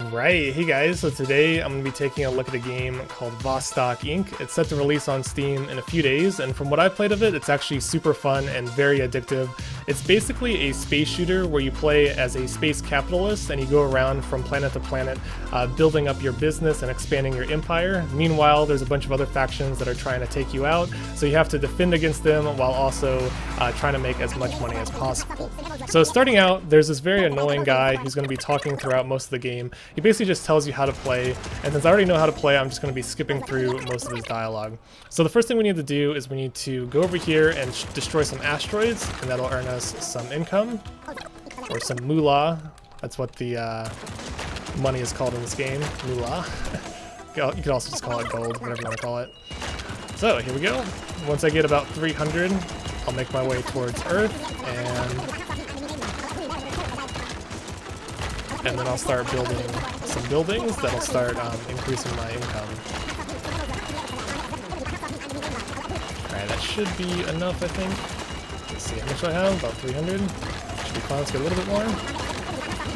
Alright, hey guys, so today I'm going to be taking a look at a game called Vostok Inc. It's set to release on Steam in a few days, and from what I've played of it, it's actually super fun and very addictive. It's basically a space shooter where you play as a space capitalist and you go around from planet to planet building up your business and expanding your empire. Meanwhile, there's a bunch of other factions that are trying to take you out, so you have to defend against them while also trying to make as much money as possible. So starting out, there's this very annoying guy who's going to be talking throughout most of the game. He basically just tells you how to play, and since I already know how to play, I'm just going to be skipping through most of his dialogue. So the first thing we need to do is we need to go over here and destroy some asteroids, and that'll earn us some income, or some moolah. That's what the money is called in this game, moolah. You could also just call it gold, whatever you want to call it. So here we go. Once I get about 300, I'll make my way towards Earth, and then I'll start building some buildings that'll start increasing my income. Alright, that should be enough, I think. Let's see, how much do I have? About 300. Should be fine, let's get a little bit more.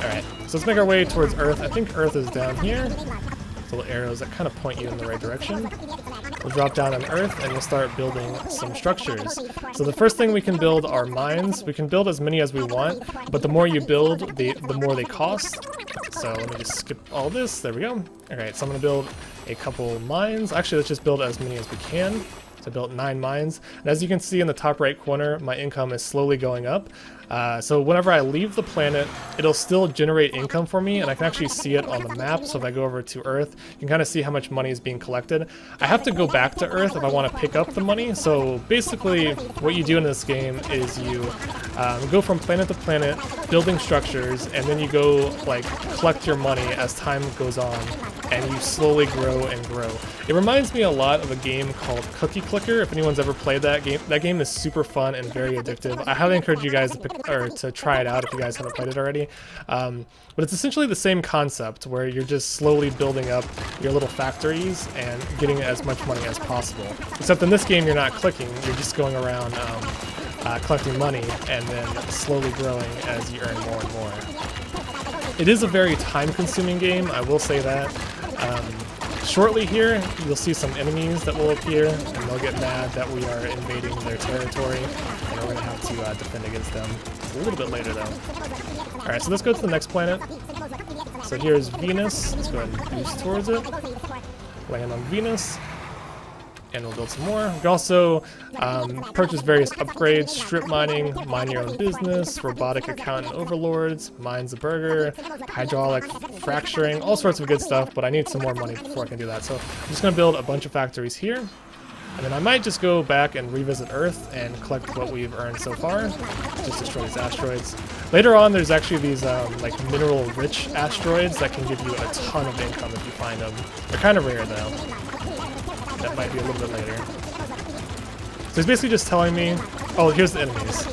Alright, so let's make our way towards Earth. I think Earth is down here. Little arrows that kind of point you in the right direction. We'll drop down on Earth and we'll start building some structures. So the first thing we can build are mines. We can build as many as we want, but the more you build, the more they cost. So let me just skip all this. There we go. Alright, so I'm going to build a couple mines. Actually, let's just build as many as we can. So I built 9 mines, and as you can see in the top right corner, my income is slowly going up. So whenever I leave the planet, it'll still generate income for me, and I can actually see it on the map. So if I go over to Earth, you can kind of see how much money is being collected. I have to go back to Earth if I want to pick up the money. So basically, what you do in this game is you go from planet to planet, building structures, and then you go like collect your money as time goes on, and you slowly grow and grow. It reminds me a lot of a game called Cookie Clicker. If anyone's ever played that game is super fun and very addictive. I highly encourage you guys to try it out if you guys haven't played it already. But it's essentially the same concept where you're just slowly building up your little factories and getting as much money as possible. Except in this game, you're not clicking; you're just going around collecting money and then slowly growing as you earn more and more. It is a very time-consuming game, I will say that. Shortly here, you'll see some enemies that will appear, and they'll get mad that we are invading their territory, and we're going to have to defend against them. It's a little bit later, though. Alright, so let's go to the next planet. So here's Venus. Let's go ahead and boost towards it. Land on Venus. And we'll build some more. We can also purchase various upgrades, strip mining, mind your own business, robotic accountant overlords, mines a burger, hydraulic fracturing, all sorts of good stuff, but I need some more money before I can do that. So I'm just going to build a bunch of factories here, and then I might just go back and revisit Earth and collect what we've earned so far. Just destroy these asteroids. Later on, there's actually these like mineral-rich asteroids that can give you a ton of income if you find them. They're kind of rare, though. That might be a little bit later. So he's basically just telling me, oh, here's the enemies.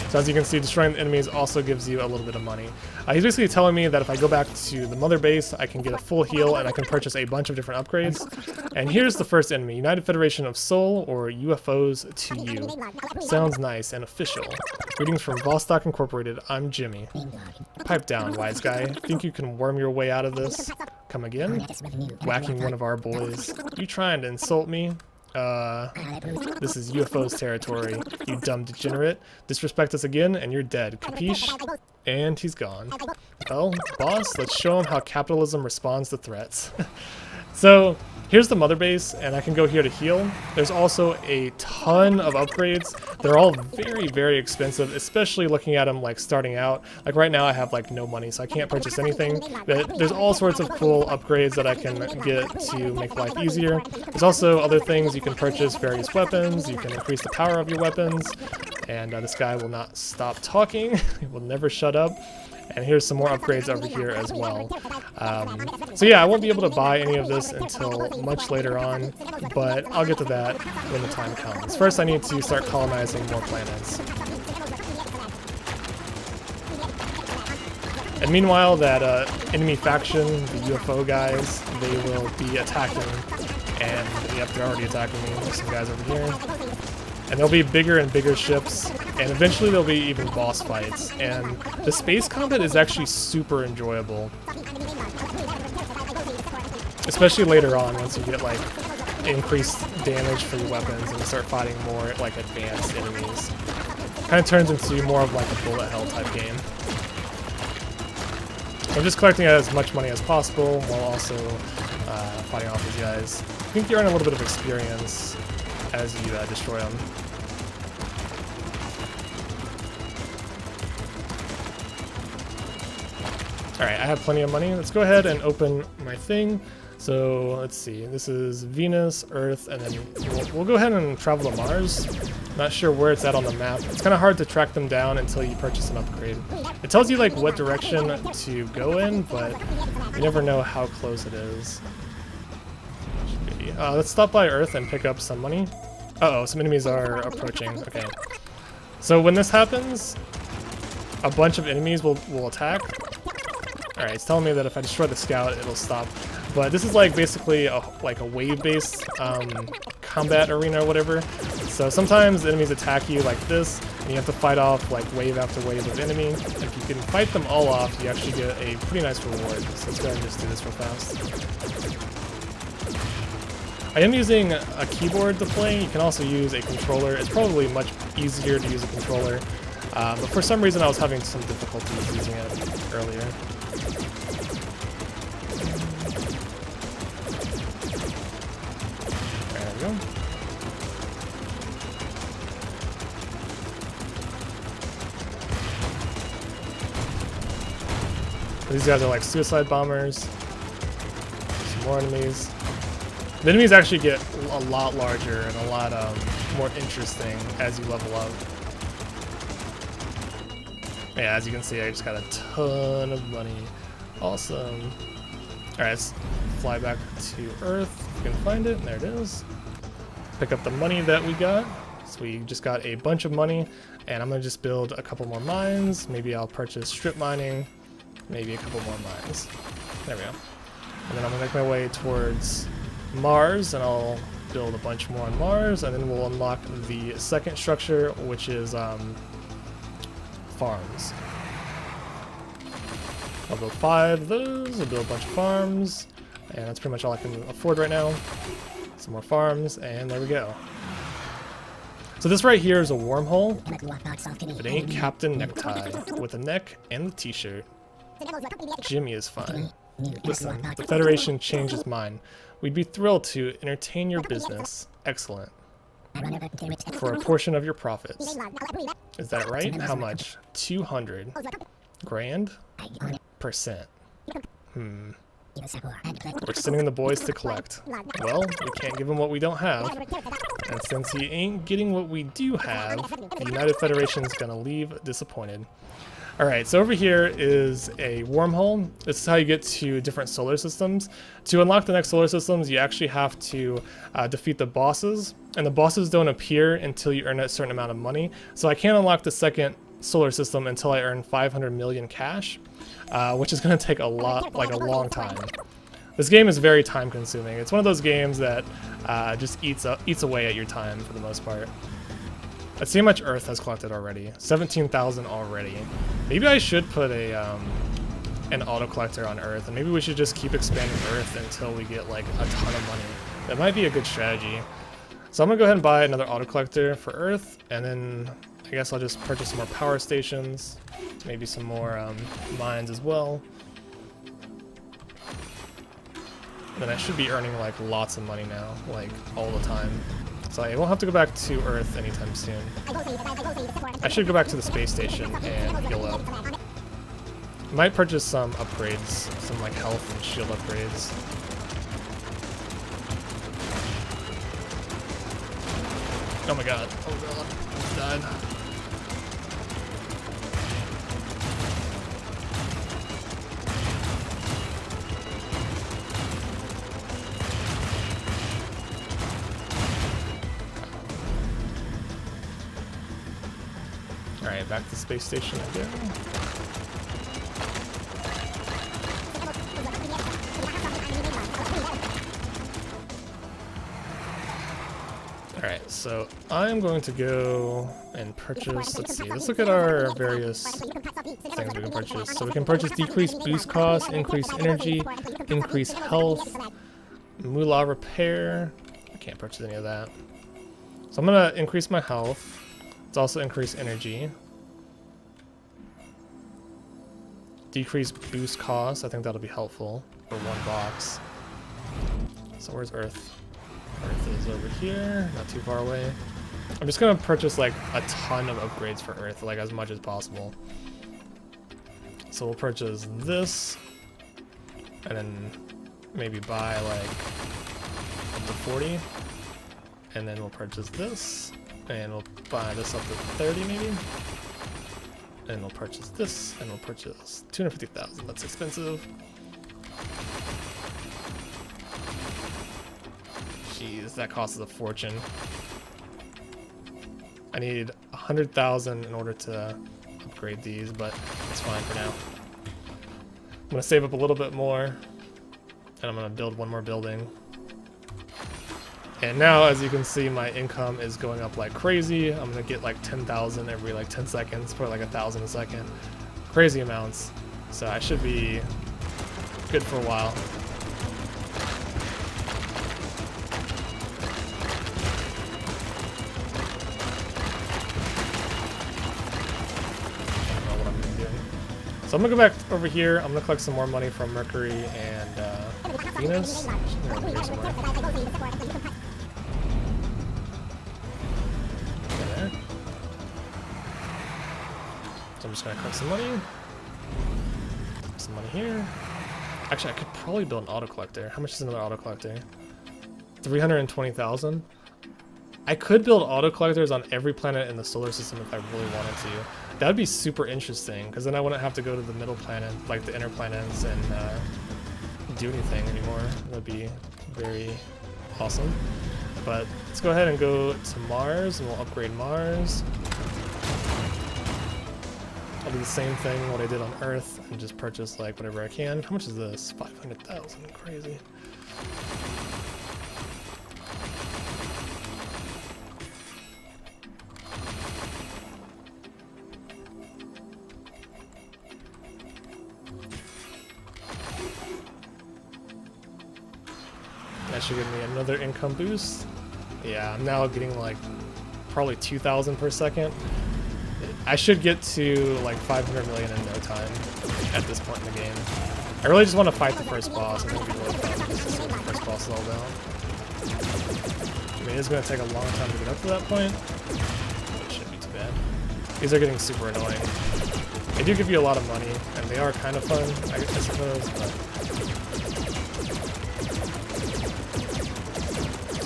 So as you can see, destroying the enemies also gives you a little bit of money. He's basically telling me that if I go back to the mother base, I can get a full heal and I can purchase a bunch of different upgrades. And here's the first enemy, United Federation of Soul, or UFOs to you. Sounds nice and official. Greetings from Vostok Incorporated, I'm Jimmy. Pipe down, wise guy. Think you can worm your way out of this? Come again? Whacking one of our boys. You trying to insult me? This is UFO's territory, you dumb degenerate. Disrespect us again and you're dead, capiche? And he's gone. Well, boss, let's show him how capitalism responds to threats. So, here's the mother base, and I can go here to heal. There's also a ton of upgrades. They're all very, very expensive, especially looking at them like starting out. Like right now I have like no money, so I can't purchase anything. But there's all sorts of cool upgrades that I can get to make life easier. There's also other things you can purchase, various weapons. You can increase the power of your weapons. And this guy will not stop talking. He will never shut up. And here's some more upgrades over here as well. So yeah, I won't be able to buy any of this until much later on, but I'll get to that when the time comes. First, I need to start colonizing more planets. And meanwhile, that enemy faction, the UFO guys, they will be attacking. And yep, they're already attacking me. There's some guys over here. And there'll be bigger and bigger ships, and eventually there'll be even boss fights. And the space combat is actually super enjoyable. Especially later on, once you get like increased damage for your weapons and you start fighting more like advanced enemies. Kind of turns into more of like a bullet hell type game. I'm just collecting as much money as possible while also fighting off these guys. I think you earn a little bit of experience as you destroy them. Alright, I have plenty of money. Let's go ahead and open my thing. So, let's see. This is Venus, Earth, and then we'll go ahead and travel to Mars. Not sure where it's at on the map. It's kind of hard to track them down until you purchase an upgrade. It tells you like what direction to go in, but you never know how close it is. Let's stop by Earth and pick up some money. Uh-oh, some enemies are approaching. Okay. So when this happens, a bunch of enemies will attack. Alright, it's telling me that if I destroy the scout, it'll stop. But this is like basically a wave-based combat arena or whatever. So sometimes enemies attack you like this, and you have to fight off like wave after wave of enemy. If you can fight them all off, you actually get a pretty nice reward. So let's go ahead and just do this real fast. I am using a keyboard to play. You can also use a controller. It's probably much easier to use a controller. But for some reason I was having some difficulties using it earlier. There we go. These guys are like suicide bombers. Some more enemies. The enemies actually get a lot larger and a lot more interesting as you level up. Yeah, as you can see, I just got a ton of money. Awesome. Alright, let's fly back to Earth. If we can find it. There it is. Pick up the money that we got. So we just got a bunch of money, and I'm going to just build a couple more mines. Maybe I'll purchase strip mining. Maybe a couple more mines. There we go. And then I'm going to make my way towards Mars, and I'll build a bunch more on Mars, and then we'll unlock the second structure, which is farms. I'll build 5 of those, I'll build a bunch of farms, and that's pretty much all I can afford right now. Some more farms, and there we go. So this right here is a wormhole. It ain't Captain Necktie, with the neck and the t-shirt. Jimmy is fine. Listen, the Federation changed its mind. We'd be thrilled to entertain your business. Excellent. For a portion of your profits. Is that right? How much? 200 grand? %. We're sending the boys to collect. Well, we can't give him what we don't have. And since he ain't getting what we do have, the United Federation's gonna leave disappointed. Alright, so over here is a wormhole. This is how you get to different solar systems. To unlock the next solar systems, you actually have to defeat the bosses. And the bosses don't appear until you earn a certain amount of money. So I can't unlock the second solar system until I earn 500 million cash, which is going to take a long time. This game is very time consuming. It's one of those games that just eats away at your time for the most part. Let's see how much Earth has collected already. 17,000 already. Maybe I should put an auto collector on Earth, and maybe we should just keep expanding Earth until we get like a ton of money. That might be a good strategy. So I'm gonna go ahead and buy another auto collector for Earth, and then I guess I'll just purchase some more power stations, maybe some more mines as well. Then I should be earning like lots of money now, like all the time. So I won't have to go back to Earth anytime soon. I should go back to the space station and heal up. I might purchase some upgrades, some like health and shield upgrades. Oh my god. Oh god. I almost died. Alright, back to the space station I go. Alright, so I'm going to go and purchase, let's see, let's look at our various things we can purchase. So we can purchase decreased boost cost, increased energy, increased health, moolah repair. I can't purchase any of that. So I'm going to increase my health. Let's also increase energy. Decrease boost cost, I think that'll be helpful for one box. So where's Earth? Earth is over here, not too far away. I'm just gonna purchase like a ton of upgrades for Earth, like as much as possible. So we'll purchase this, and then maybe buy like up to 40, and then we'll purchase this, and we'll buy this up to 30 maybe, and we'll purchase this, and we'll purchase 250,000. That's expensive. Jeez, that costs a fortune. I need 100,000 in order to upgrade these, but it's fine for now. I'm gonna save up a little bit more, and I'm gonna build one more building. And now, as you can see, my income is going up like crazy. I'm gonna get like 10,000 every like 10 seconds, probably like 1,000 a second. Crazy amounts. So I should be good for a while. So I'm gonna go back over here. I'm gonna collect some more money from Mercury and Venus. There. So I'm just gonna collect some money. Some money here. Actually, I could probably build an auto collector. How much is another auto collector? 320,000. I could build auto collectors on every planet in the solar system if I really wanted to. That would be super interesting, because then I wouldn't have to go to the middle planet, like the inner planets, and do anything anymore. That would be very awesome. But let's go ahead and go to Mars, and we'll upgrade Mars. I'll do the same thing what I did on Earth, and just purchase like whatever I can. How much is this? 500,000. Crazy. That should give me another income boost. Yeah, I'm now getting like probably 2,000 per second. I should get to like 500 million in no time at this point in the game. I really just want to fight the first boss. I think it'll be really fun just to see what the first boss is all about. I mean, it's going to take a long time to get up to that point, but it shouldn't be too bad. These are getting super annoying. They do give you a lot of money, and they are kind of fun, I suppose, but...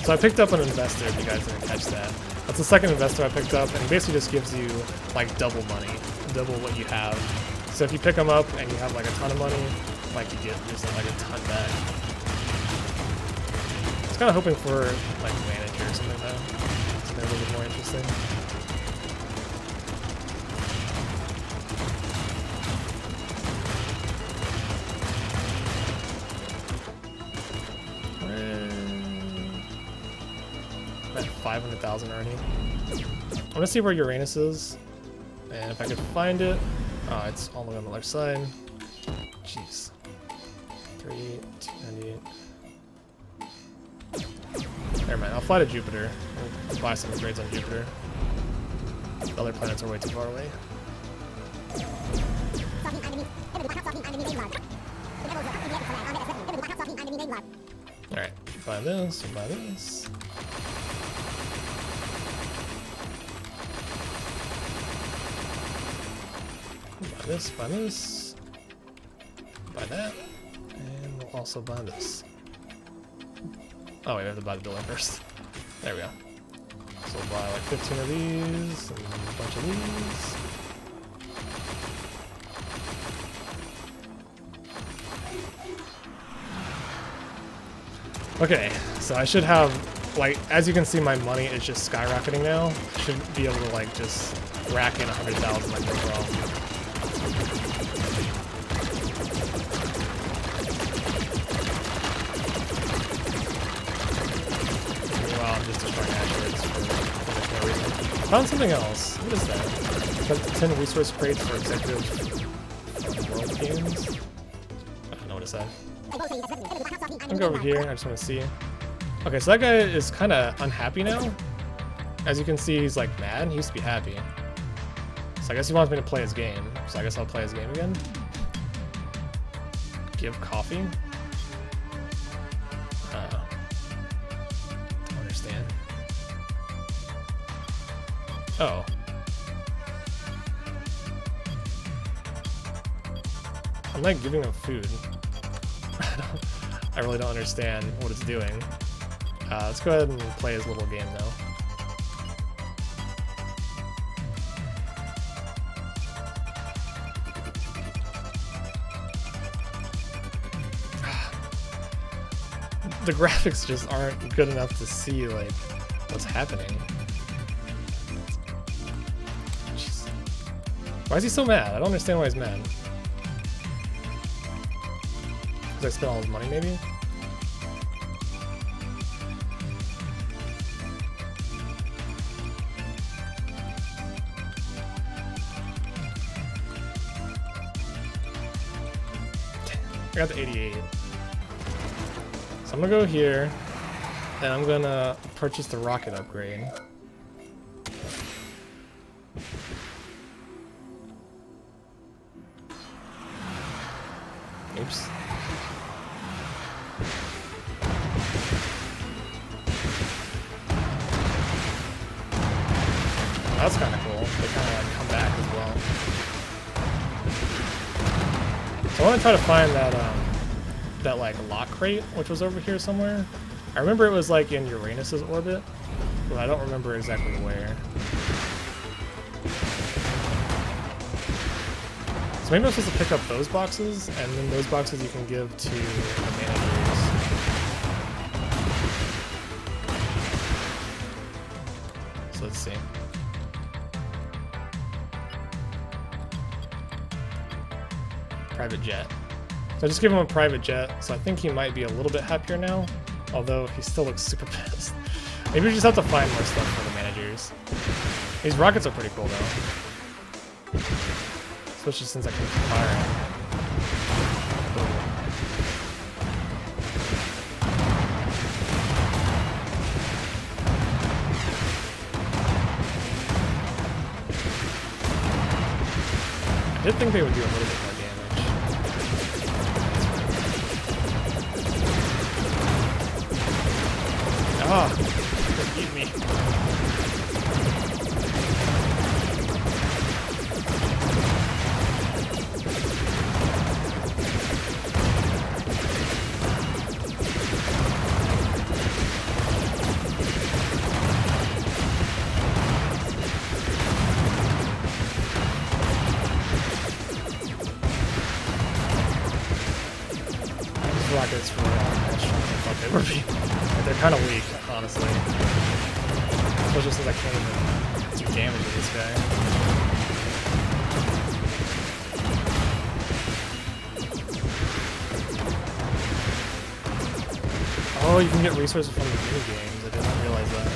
So I picked up an investor, if you guys didn't catch that. That's the second investor I picked up, and he basically just gives you like double money, double what you have. So if you pick them up and you have like a ton of money, like you get just like a ton back. I was kind of hoping for like manager or something though, something a little bit more interesting. At 500,000 already. I want to see where Uranus is, and if I could find it. Oh, it's all the way on the left side. Jeez. 3,298. Never mind. I'll fly to Jupiter. We'll buy some upgrades on Jupiter. The other planets are way too far away. All right. Buy this. We'll buy this. Buy this, buy this, buy that, and we'll also buy this. Oh wait, we have to buy the building first. There we go. So we'll buy like 15 of these, and a bunch of these. Okay, so I should have, like, as you can see, my money is just skyrocketing now. I should be able to like just rack in 100,000 like no problem. Meanwhile, I'm just destroying asteroids. Found something else. What is that? 10 resource crates for executives from World Games. I don't know what it said. I'm gonna go over here. I just want to see. Okay, so that guy is kind of unhappy now. As you can see, he's like mad. He used to be happy. So I guess he wants me to play his game. So I guess I'll play his game again. Give coffee. Don't understand. Oh. I'm like giving him food. I really don't understand what it's doing. Let's go ahead and play his little game now. The graphics just aren't good enough to see like what's happening. Jeez. Why is he so mad? I don't understand why he's mad. Because I spent all his money, maybe? I got the 88. So I'm gonna go here, and I'm gonna purchase the rocket upgrade. Oops. That's kind of cool. They kind of like come back as well. So I want to try to find that like lock crate, which was over here somewhere. I remember it was like in Uranus's orbit, but I don't remember exactly where. So maybe I'm supposed to pick up those boxes, and then those boxes you can give to the managers. So let's see. Private jet. So I just give him a private jet, so I think he might be a little bit happier now, although he still looks super pissed. Maybe we just have to find more stuff for the managers. These rockets are pretty cool though. Especially since I can fire them. I did think they would do a little bit more damage. Ah, they beat me. Rockets were much stronger than I thought they would be. Like, they're kind of weak, honestly. Especially since I can't even do damage to this guy. Oh, you can get resources from the mini games. I did not realize that.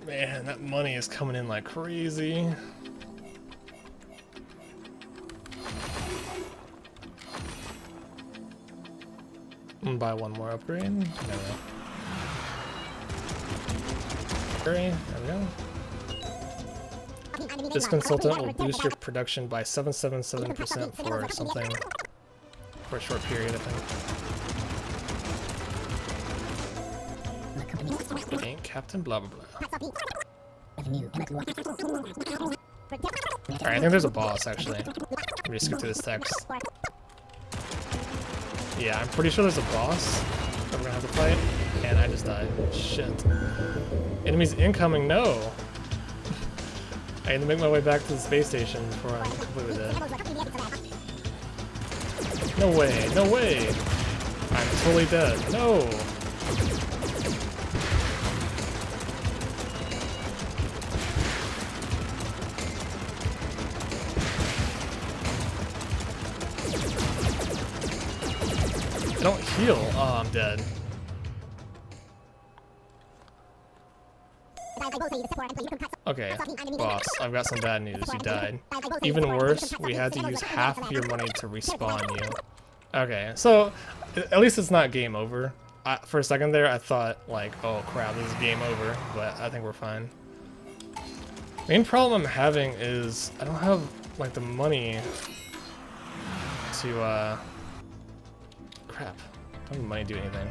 Man, that money is coming in like crazy. I'm gonna buy one more upgrade. There we go. This consultant will boost your production by 777% for something. For a short period, I think. Ain't Captain blah blah blah. Alright, I think there's a boss, actually. Let me just skip to this text. Yeah, I'm pretty sure there's a boss that we're gonna have to fight, and I just died. Shit. Enemies incoming, no! I need to make my way back to the space station before I'm completely dead. No way, no way! I'm totally dead. No! Don't heal. Oh, I'm dead. Okay, boss, I've got some bad news. You died. Even worse, we had to use half of your money to respawn you. Okay, so at least it's not game over. For a second there, I thought, like, oh crap, this is game over, but I think we're fine. Main problem I'm having is I don't have, like, the money to, crap. I don't have money to do anything.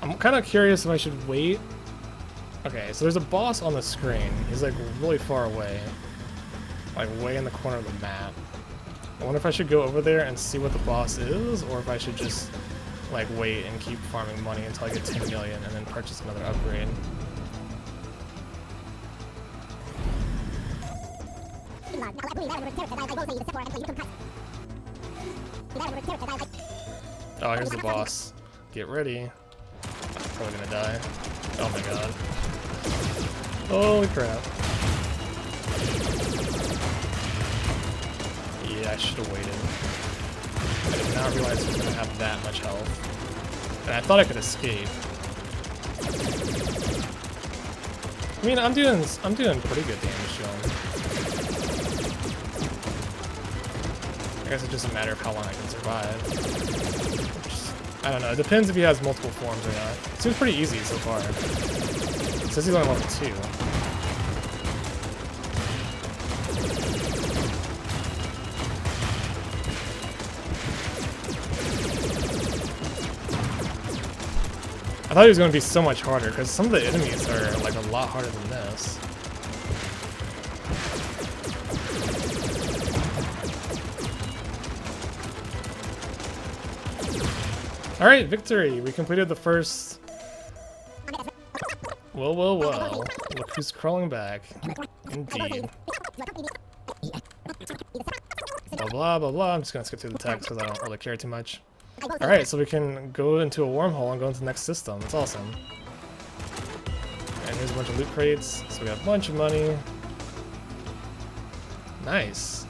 I'm kind of curious if I should wait. Okay, so there's a boss on the screen. He's like really far away. Like way in the corner of the map. I wonder if I should go over there and see what the boss is, or if I should just like wait and keep farming money until I get 10 million and then purchase another upgrade. Oh, here's the boss. Get ready. I'm probably gonna die. Oh my god. Holy crap. Yeah, I should have waited. I did not realize he was gonna have that much health. And I thought I could escape. I mean, I'm doing pretty good damage to him. I guess it's just a matter of how long I can survive. I don't know, it depends if he has multiple forms or not. It seems pretty easy so far. It says he's only level 2. I thought he was going to be so much harder, because some of the enemies are like a lot harder than this. Alright, victory! We completed the first... Well, well, well. Look who's crawling back. Indeed. Blah, blah, blah, blah. I'm just gonna skip through the text because I don't really care too much. Alright, so we can go into a wormhole and go into the next system. That's awesome. And here's a bunch of loot crates. So we got a bunch of money. Nice.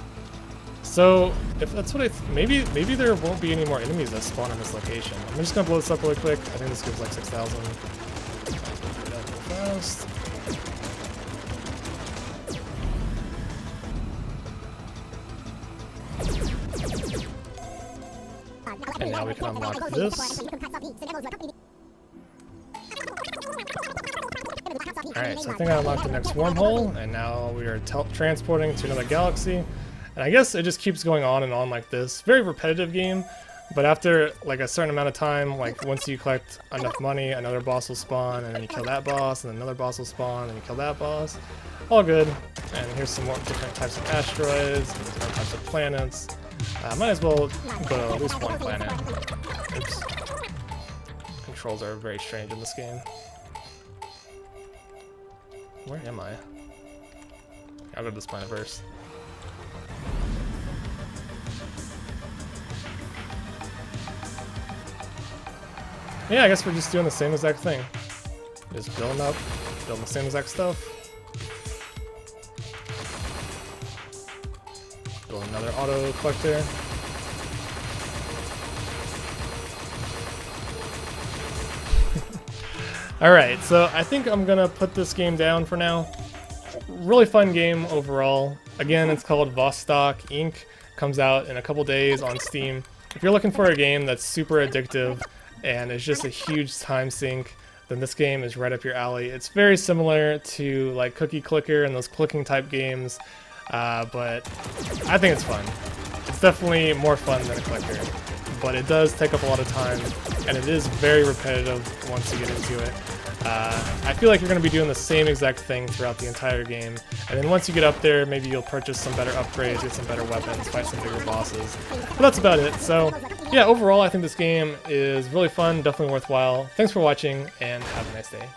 So, if that's what maybe there won't be any more enemies that spawn in this location. I'm just gonna blow this up really quick. I think this gives like 6,000. Fast. And now we can unlock this. Alright, so I think I unlocked the next wormhole, and now we are transporting to another galaxy. And I guess it just keeps going on and on like this. Very repetitive game, but after like a certain amount of time, like once you collect enough money, another boss will spawn, and then you kill that boss, and then another boss will spawn, and you kill that boss. All good. And here's some more different types of asteroids, and different types of planets. Might as well go to at least one planet. Oops. Controls are very strange in this game. Where am I? I'll go to this planet first. Yeah, I guess we're just doing the same exact thing. Just building up, building the same exact stuff. Build another auto collector. Alright, so I think I'm gonna put this game down for now. Really fun game overall. Again, it's called Vostok Inc. Comes out in a couple days on Steam. If you're looking for a game that's super addictive and it's just a huge time sink, then this game is right up your alley. It's very similar to like Cookie Clicker and those clicking type games, but I think it's fun. It's definitely more fun than a collector, but it does take up a lot of time, and it is very repetitive once you get into it. I feel like you're going to be doing the same exact thing throughout the entire game, and then once you get up there, maybe you'll purchase some better upgrades, get some better weapons, fight some bigger bosses. But that's about it. So yeah, overall I think this game is really fun, definitely worthwhile. Thanks for watching, and have a nice day.